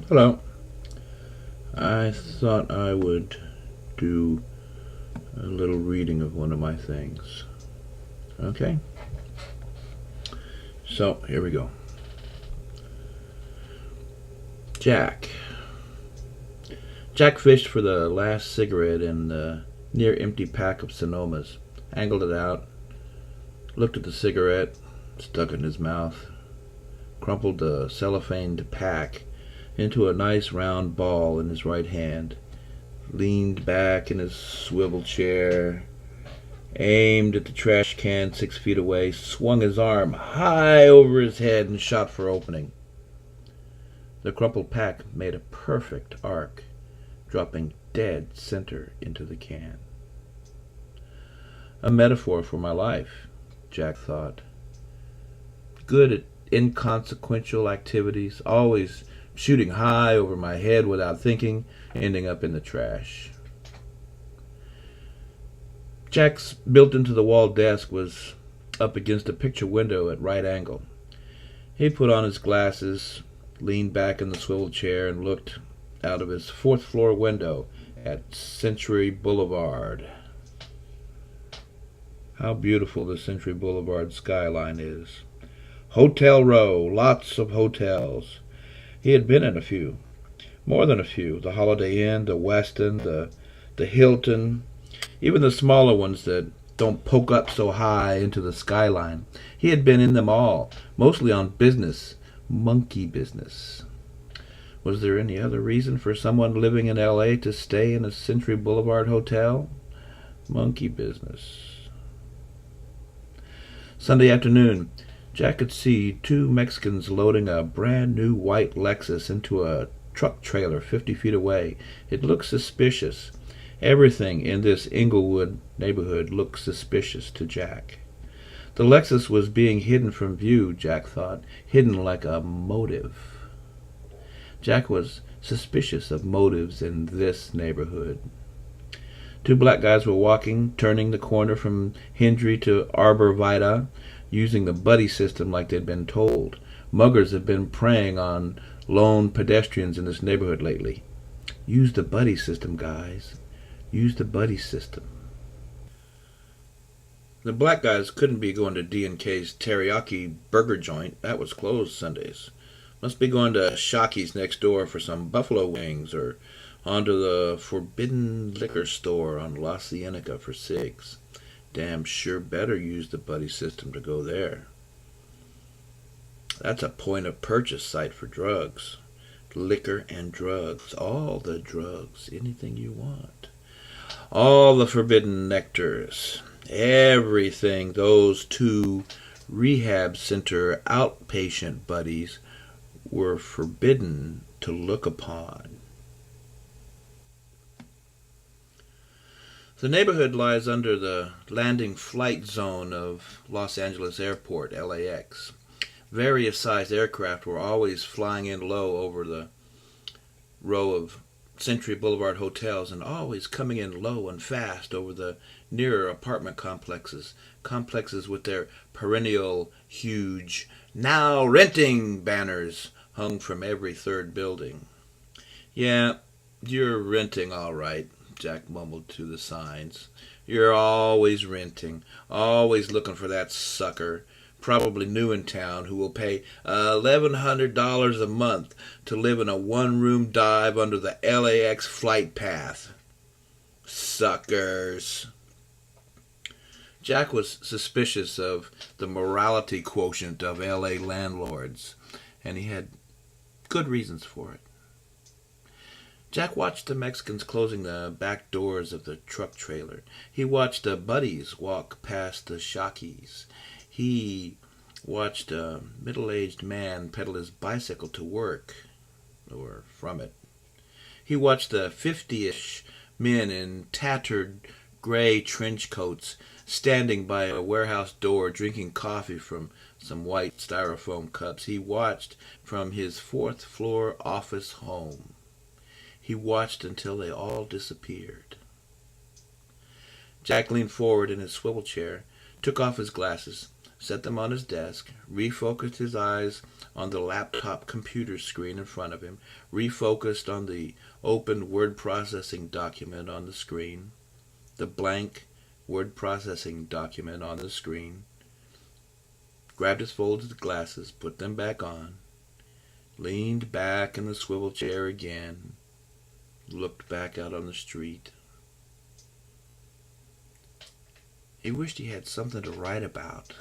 Hello. I thought I would do a little reading of one of my things. Okay? So, here we go. Jack. Jack fished for the last cigarette in the near empty pack of Sonomas, angled it out, looked at the cigarette, stuck it in his mouth, crumpled the cellophaned pack into a nice round ball in his right hand, leaned back in his swivel chair, aimed at the trash can 6 feet away, swung his arm high over his head, and shot for opening. The crumpled pack made a perfect arc, dropping dead center into the can. A metaphor for my life, Jack thought. Good at inconsequential activities, always shooting high over my head without thinking, ending up in the trash. Jack's built-into-the-wall desk was up against a picture window at right angle. He put on his glasses, leaned back in the swivel chair, and looked out of his fourth-floor window at Century Boulevard. How beautiful the Century Boulevard skyline is. Hotel Row, lots of hotels. He had been in a few, more than a few. The Holiday Inn, the Westin, the Hilton, even the smaller ones that don't poke up so high into the skyline. He had been in them all, mostly on business, monkey business. Was there any other reason for someone living in L.A. to stay in a Century Boulevard hotel? Monkey business. Sunday afternoon, Jack could see two Mexicans loading a brand new white Lexus into a truck trailer 50 feet away. It looked suspicious. Everything in this Inglewood neighborhood looked suspicious to Jack. The Lexus was being hidden from view, Jack thought, hidden like a motive. Jack was suspicious of motives in this neighborhood. Two black guys were walking, turning the corner from Hendry to Arbor Vitae, using the buddy system like they'd been told. Muggers have been preying on lone pedestrians in this neighborhood lately. Use the buddy system, guys. Use the buddy system. The black guys couldn't be going to D&K's teriyaki burger joint. That was closed Sundays. Must be going to Shocky's next door for some buffalo wings, or onto the Forbidden Liquor store on La Cienega for cigs. Damn sure better use the buddy system to go there. That's a point-of-purchase site for drugs. Liquor and drugs. All the drugs. Anything you want. All the forbidden nectars. Everything those two rehab center outpatient buddies were forbidden to look upon. The neighborhood lies under the landing flight zone of Los Angeles Airport, LAX. Various sized aircraft were always flying in low over the row of Century Boulevard hotels, and always coming in low and fast over the nearer apartment complexes with their perennial huge "Now Renting" banners hung from every third building. Yeah, you're renting all right, Jack mumbled to the signs. You're always renting, always looking for that sucker, probably new in town, who will pay $1,100 a month to live in a one-room dive under the LAX flight path. Suckers. Jack was suspicious of the morality quotient of LA landlords, and he had good reasons for it. Jack watched the Mexicans closing the back doors of the truck trailer. He watched the buddies walk past the Shockies. He watched a middle-aged man pedal his bicycle to work, or from it. He watched the 50-ish men in tattered gray trench coats standing by a warehouse door drinking coffee from some white styrofoam cups. He watched from his fourth-floor office home. He watched until they all disappeared. Jack leaned forward in his swivel chair, took off his glasses, set them on his desk, refocused his eyes on the laptop computer screen in front of him, refocused on the open word processing document on the screen, the blank word processing document on the screen, grabbed his folded glasses, put them back on, leaned back in the swivel chair again, looked back out on the street. He wished he had something to write about.